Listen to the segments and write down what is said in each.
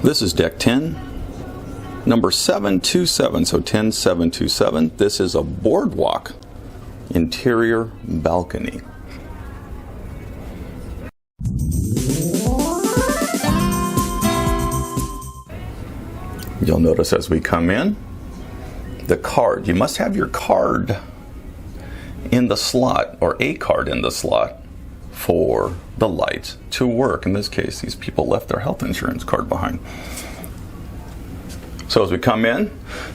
This is deck 10, number 727, so 10727. This is a Boardwalk interior balcony. You'll notice as we come in, the card. You must have your card in the slot, or a card in the slot, for the lights to work. In this case, these people left their health insurance card behind. So as we come in,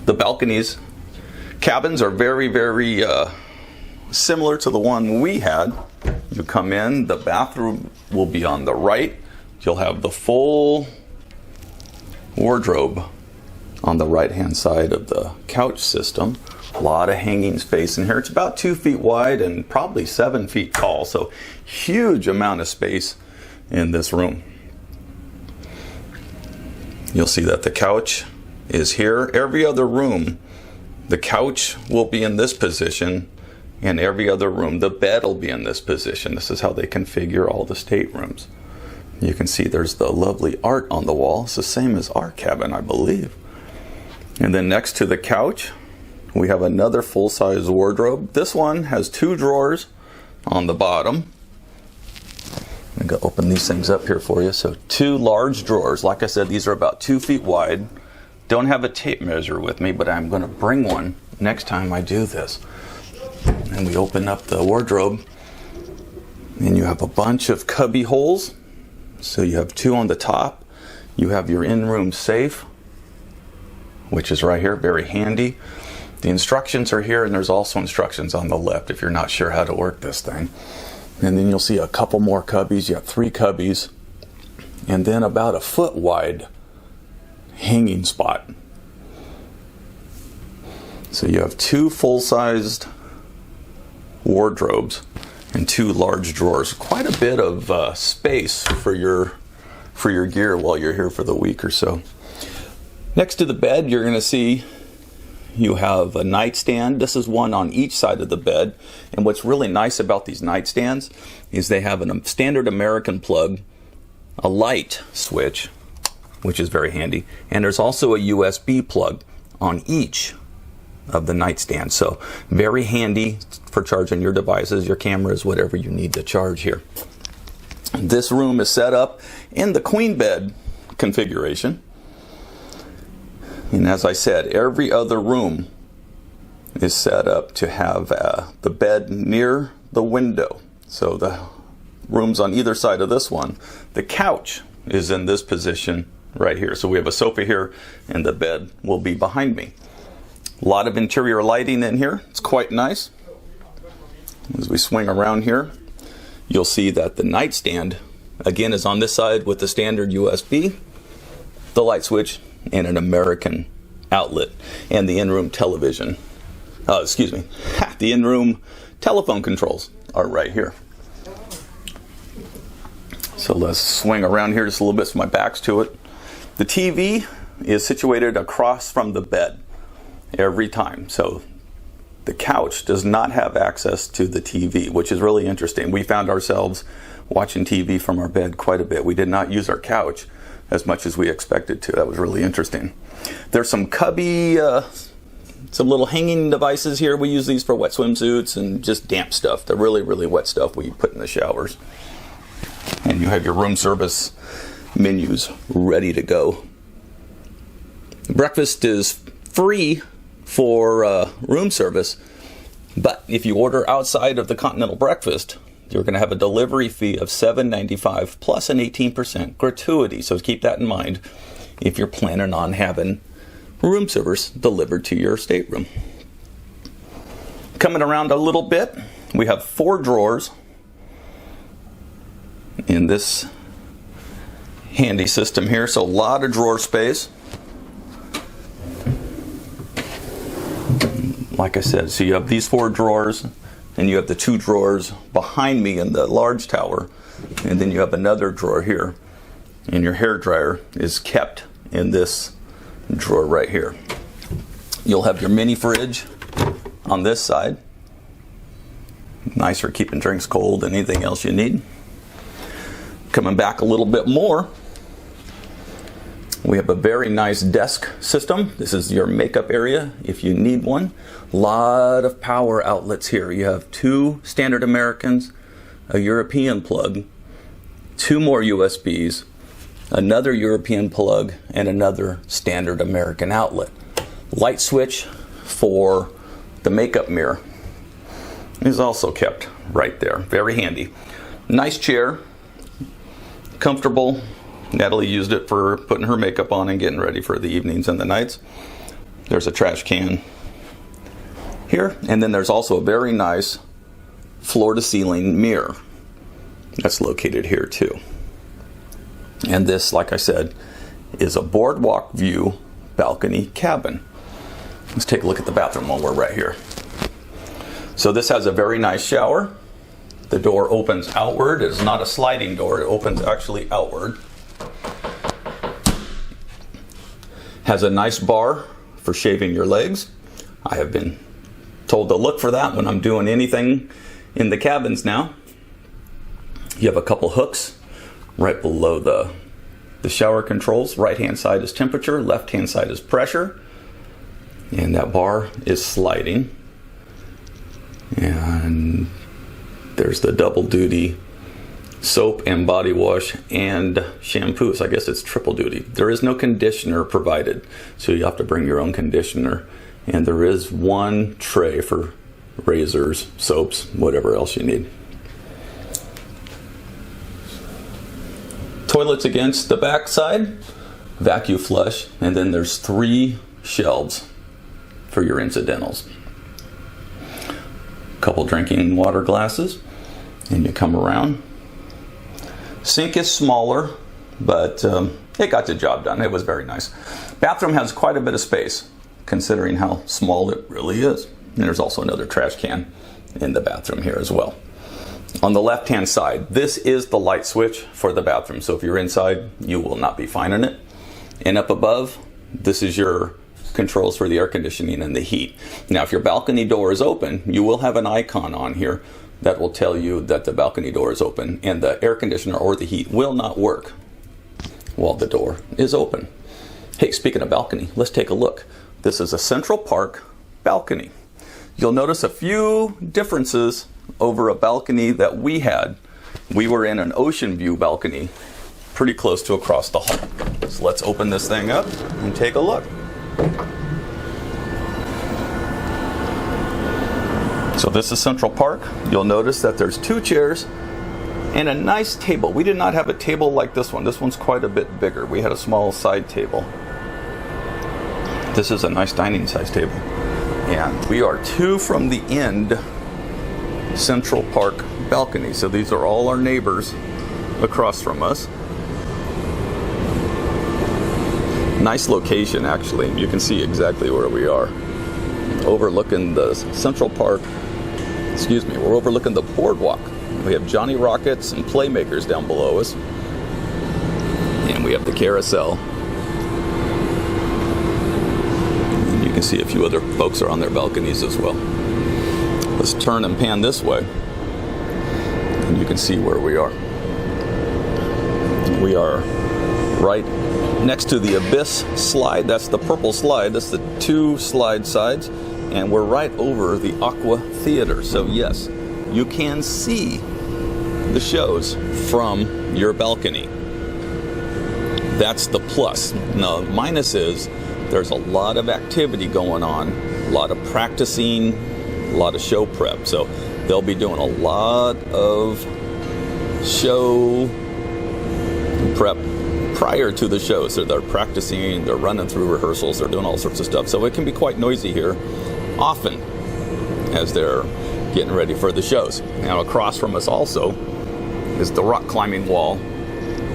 the balconies, cabins are very, very similar to the one we had. You come in, the bathroom will be on the right. You'll have the full wardrobe on the right-hand side of the couch system. A lot of hanging space in here. It's about 2 feet wide and probably 7 feet tall, so huge amount of space in this room. You'll see that the couch is here. Every other room, the couch will be in this position, and every other room, the bed will be in this position. This is how they configure all the staterooms. You can see there's the lovely art on the wall. It's the same as our cabin, I believe. And then next to the couch, we have another full-size wardrobe. This one has 2 drawers on the bottom. I'm going to open these things up here for you. So 2 large drawers. Like I said, these are about 2 feet wide. Don't have a tape measure with me, but I'm going to bring one next time I do this. And we open up the wardrobe, and you have a bunch of cubby holes. So you have 2 on the top. You have your in-room safe, which is right here, very handy. The instructions are here, and there's also instructions on the left if you're not sure how to work this thing. And then you'll see a couple more cubbies. You have 3 cubbies, and then about a foot wide hanging spot. So you have 2 full-sized wardrobes and 2 large drawers. Quite a bit of space for your gear while you're here for the week or so. Next to the bed, you're going to see you have a nightstand. This is one on each side of the bed. And what's really nice about these nightstands is they have a standard American plug, a light switch, which is very handy, and there's also a USB plug on each of the nightstands. So very handy for charging your devices, your cameras, whatever you need to charge here. This room is set up in the queen bed configuration. And as I said, every other room is set up to have the bed near the window. So the rooms on either side of this one, the couch is in this position right here. So we have a sofa here, and the bed will be behind me. A lot of interior lighting in here. It's quite nice. As we swing around here, you'll see that the nightstand, again, is on this side with the standard USB, the light switch, and an American outlet, and the in-room television. The in-room telephone controls are right here. So let's swing around here just a little bit so my back's to it. The TV is situated across from the bed every time. So the couch does not have access to the TV, which is really interesting. We found ourselves watching TV from our bed quite a bit. We did not use our couch as much as we expected to. That was really interesting. There's some cubby, some little hanging devices here. We use these for wet swimsuits and just damp stuff. The really, really wet stuff we put in the showers. And you have your room service menus ready to go. Breakfast is free for room service, but if you order outside of the continental breakfast, you're going to have a delivery fee of $7.95 plus an 18% gratuity. So keep that in mind if you're planning on having room service delivered to your stateroom. Coming around a little bit, we have 4 drawers in this handy system here. So a lot of drawer space. Like I said, so you have these 4 drawers, and you have the 2 drawers behind me in the large tower, and then you have another drawer here, and your hair dryer is kept in this drawer right here. You'll have your mini fridge on this side. Nice for keeping drinks cold and anything else you need. Coming back a little bit more, We have a very nice desk system. This is your makeup area if you need one. A lot of power outlets here. You have 2 standard Americans, a European plug, 2 more USBs, another European plug, and another standard American outlet. Light switch for the makeup mirror is also kept right there. Very handy. Nice chair, comfortable. Natalie used it for putting her makeup on and getting ready for the evenings and the nights. There's a trash can here, and then there's also a very nice floor-to-ceiling mirror that's located here too. And this, like I said, is a boardwalk view balcony cabin. Let's take a look at the bathroom while we're right here. So this has a very nice shower. The door opens outward. It's not a sliding door. It opens actually outward. Has a nice bar for shaving your legs. I have been told to look for that when I'm doing anything in the cabins now. You have a couple hooks right below the shower controls. Right hand side is temperature, left hand side is pressure. And that bar is sliding. And there's the double duty soap and body wash and shampoo. So I guess it's triple duty. There is no conditioner provided, so you have to bring your own conditioner. And there is one tray for razors, soaps, whatever else you need. Toilets against the back side, vacuum flush, and then there's 3 shelves for your incidentals. Couple drinking water glasses, and you come around. Sink is smaller, but it got the job done. It was very nice. Bathroom has quite a bit of space, considering how small it really is. And there's also another trash can in the bathroom here as well. On the left-hand side, this is the light switch for the bathroom. So if you're inside, you will not be finding it. And up above, this is your controls for the air conditioning and the heat. Now, if your balcony door is open, you will have an icon on here that will tell you that the balcony door is open, and the air conditioner or the heat will not work while the door is open. Hey, speaking of balcony, let's take a look. This is a Central Park balcony. You'll notice a few differences over a balcony that we had. We were in an ocean view balcony pretty close to across the hall. So let's open this thing up and take a look. So this is Central Park. You'll notice that there's 2 chairs and a nice table. We did not have a table like this one. This one's quite a bit bigger. We had a small side table. This is a nice dining size table. And we are 2 from the end Central Park balcony. So these are all our neighbors across from us. Nice location, actually. You can see exactly where we are. Overlooking the Central Park. We're overlooking the boardwalk. We have Johnny Rockets and Playmakers down below us. And we have the carousel. And you can see a few other folks are on their balconies as well. Let's turn and pan this way. And you can see where we are. We are right next to the Abyss slide. That's the purple slide. That's the 2 slide sides. And we're right over the Aqua Theater. So yes, you can see the shows from your balcony. That's the plus. Now, the minus is there's a lot of activity going on, a lot of practicing, a lot of show prep. So they'll be doing a lot of show prep prior to the show. So they're practicing, they're running through rehearsals, they're doing all sorts of stuff. So it can be quite noisy here often as they're getting ready for the shows. Now across from us also is the rock climbing wall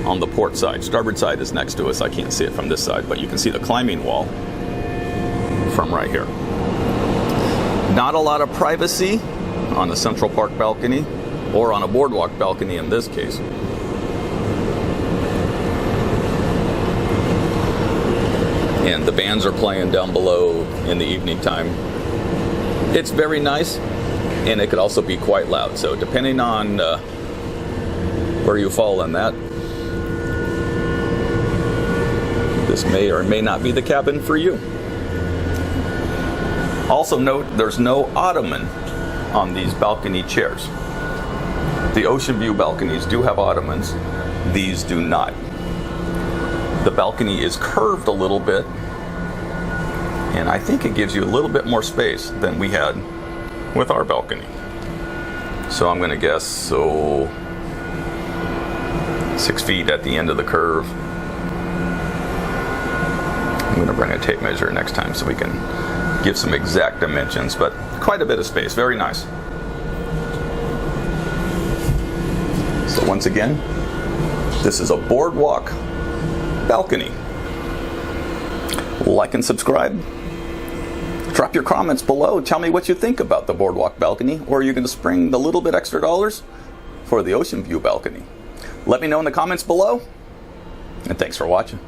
on the port side. Starboard side is next to us. I can't see it from this side, but you can see the climbing wall from right here. Not a lot of privacy on a Central Park balcony, or on a boardwalk balcony in this case. And the bands are playing down below in the evening time. It's very nice, and it could also be quite loud. So depending on where you fall in that, this may or may not be the cabin for you. Also note, there's no ottoman on these balcony chairs. The ocean view balconies do have ottomans. These do not. The balcony is curved a little bit, and I think it gives you a little bit more space than we had with our balcony. So I'm going to guess 6 feet at the end of the curve. I'm going to bring a tape measure next time so we can give some exact dimensions, but quite a bit of space. Very nice. So once again, this is a Boardwalk Balcony. Like and subscribe. Drop your comments below. Tell me what you think about the Boardwalk Balcony, or are you going to spring the little bit extra dollars for the Ocean View Balcony? Let me know in the comments below, and thanks for watching.